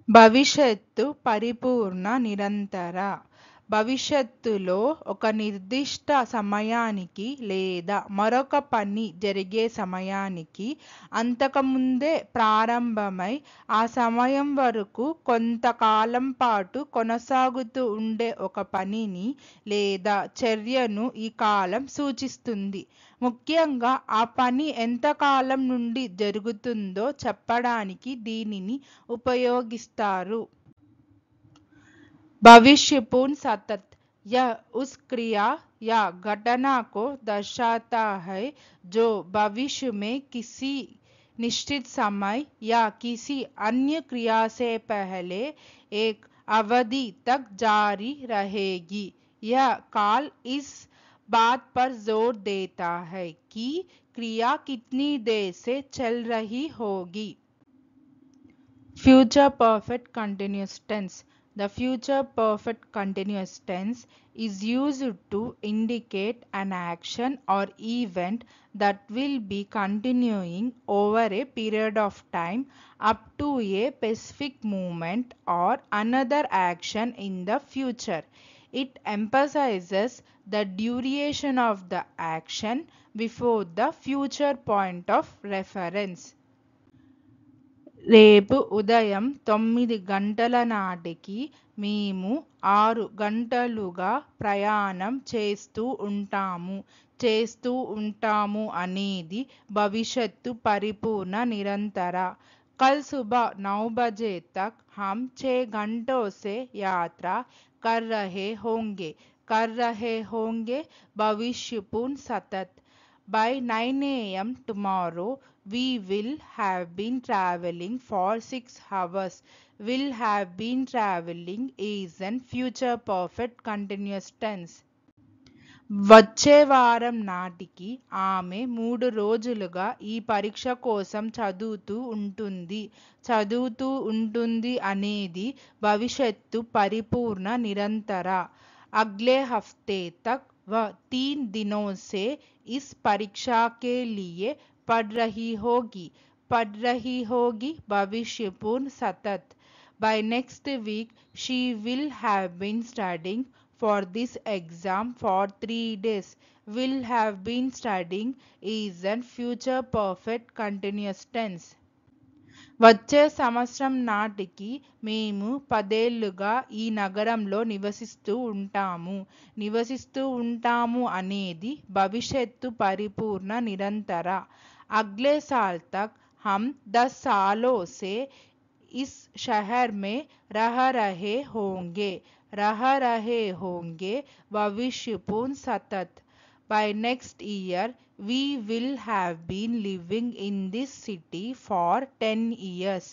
భవిష్యత్తు పరిపూర్ణ నిరంతర. భవిష్యత్తులో ఒక నిర్దిష్ట సమయానికి లేదా మరొక పని జరిగే సమయానికి అంతకుముందే ప్రారంభమై ఆ సమయం వరకు కొంతకాలం పాటు కొనసాగుతూ ఉండే ఒక పనిని లేదా చర్యను ఈ కాలం సూచిస్తుంది. ముఖ్యంగా ఆ పని ఎంతకాలం నుండి జరుగుతుందో చెప్పడానికి దీనిని ఉపయోగిస్తారు. भविष्य पूर्ण सतत, यह उस क्रिया या घटना को दर्शाता है जो भविष्य में किसी निश्चित समय या किसी अन्य क्रिया से पहले एक अवधि तक जारी रहेगी। यह काल इस बात पर जोर देता है कि क्रिया कितनी देर से चल रही होगी। Future perfect continuous tense. The future perfect continuous tense is used to indicate an action or event that will be continuing over a period of time up to a specific moment or another action in the future. It emphasizes the duration of the action before the future point of reference. రేపు ఉదయం 9 గంటల నాటికి మేము 6 గంటలుగా ప్రయాణం చేస్తూ ఉంటాము అనేది భవిష్యత్తు పరిపూర్ణ నిరంతర. कल सुबह 9 बजे तक हम 6 घंटों से यात्रा कर रहे होंगे भविष्य पूर्ण सतत. By 9 a.m. tomorrow we will have been traveling for 6 hours. Will have been traveling is an future perfect continuous tense. వచ్చే వారం నాటికి ఆమె 3 రోజులుగా ఈ పరీక్ష కోసం చదువుతూ ఉంటుంది అనేది భవిష్యత్తు పరిపూర్ణ నిరంతర. అగ్లే హఫ్తే తక్ वह 3 दिनों से इस परीक्षा के लिए पढ़ रही होगी भविष्य पूर्ण सतत. By next week she will have been studying for this exam for 3 days. Will have been studying is an future perfect continuous tense. వచ్చే సంవత్సరం నాటికి మేము 10 ఏళ్లుగా ఈ నగరంలో నివసిస్తూ ఉంటాము అనేది భవిష్యత్తు పరిపూర్ణ నిరంతర. అగ్లే సాల్ తక్ हम 10 सालों से इस शहर में रह रहे होंगे भविष्य पूर्ण सतत. By next year we will have been living in this city for 10 years.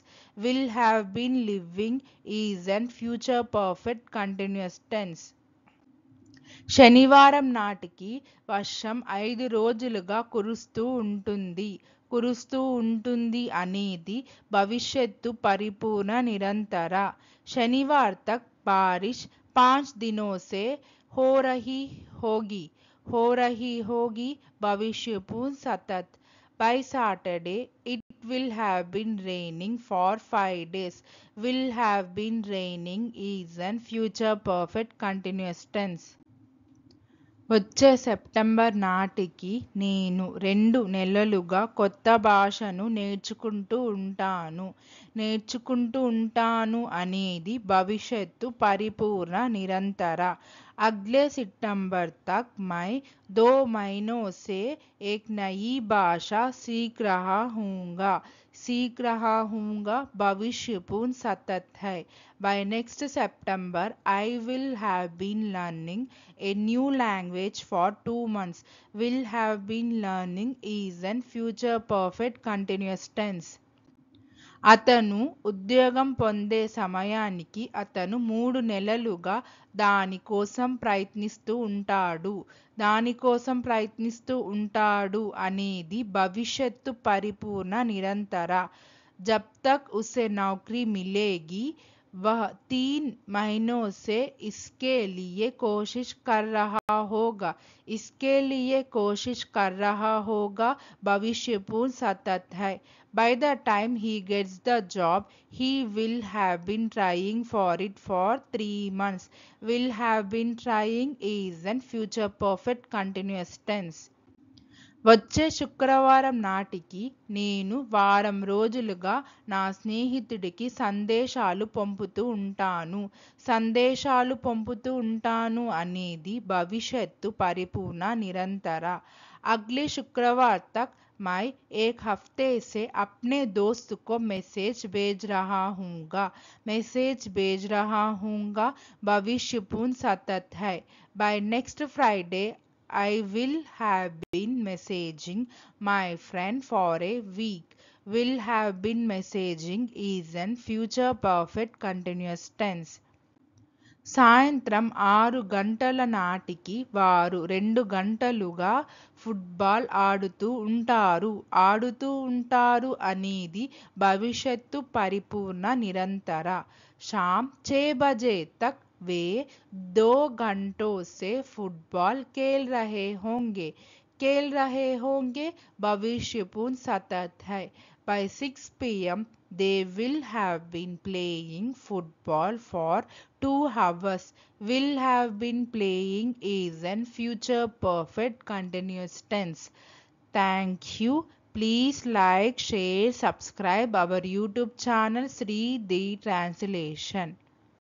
Will have been living is an future perfect continuous tense. శనివారం నాటికి వర్షం 5 రోజులుగా కురుస్తూ ఉంటుంది అనేది భవిష్యత్తు పరిపూర్ణ నిరంతర. శనివార్ తక్ బారిష్ 5 दिनों से हो रही होगी भविष्य पूर्ण सतत. By Saturday it will have been raining for 5 days. Will have been raining is an future perfect continuous tense. వచ్చే సెప్టెంబర్ నాటికి నేను 2 నెలలుగా కొత్త భాషను నేర్చుకుంటూ ఉంటాను అనేది భవిష్యత్తు పరిపూర్ణ నిరంతర. अगले सितंबर तक मैं 2 महीनों से एक नई भाषा सीख रहा हूँगा भविष्य पूर्ण सतत है. By next September I will have been learning a new language for 2 months. Will have been learning is an future perfect continuous tense. అతను ఉద్యోగం పొందే సమయానికి అతను 3 నెలలుగా దానికోసం ప్రయత్నిస్తూ ఉంటాడు అనేది భవిష్యత్తు పరిపూర్ణ నిరంతర. जब तक उसे नौकरी मिलेगी वह 3 महीनों से इसके लिए कोशिश कर रहा होगा। इसके लिए कोशिश कर रहा होगा भविष्यपूर्ण सतत है। By the time he gets the job, he will have been trying for it for 3 months. Will have been trying is an future perfect continuous tense. వచ్చే శుక్రవారం నాటికి నేను వారం రోజులుగా నా స్నేహితుడికి సందేశాలు పంపుతూ ఉంటాను. సందేశాలు పంపుతూ ఉంటాను అనేది భవిష్యత్తు పరిపూర్ణ నిరంతర. అగ్లే శుక్రవార్ తక్ मैं 1 हफ्ते से अपने दोस्त को मैसेज भेज रहा हूँगा. मैसेज भेज रहा हूँगा भविष्यपूर्ण सतत है. By next Friday I will have been messaging my friend for a week. Will have been messaging is an future perfect continuous tense. సాయంత్రం 6 గంటల నాటికి వారు 2 గంటలుగా ఫుట్బాల్ ఆడుతూ ఉంటారు అనేది భవిష్యత్తు పరిపూర్ణ నిరంతర. शाम 6 बजे तक वे 2 घंटों से फुटबॉल खेल रहे होंगे भविष्यपूर्ण सतत है. By 6 p.m. they will have been playing football for 2 hours. Will have been playing is an future perfect continuous tense. Thank you. Please like, share, subscribe our YouTube channel Sri The Translation.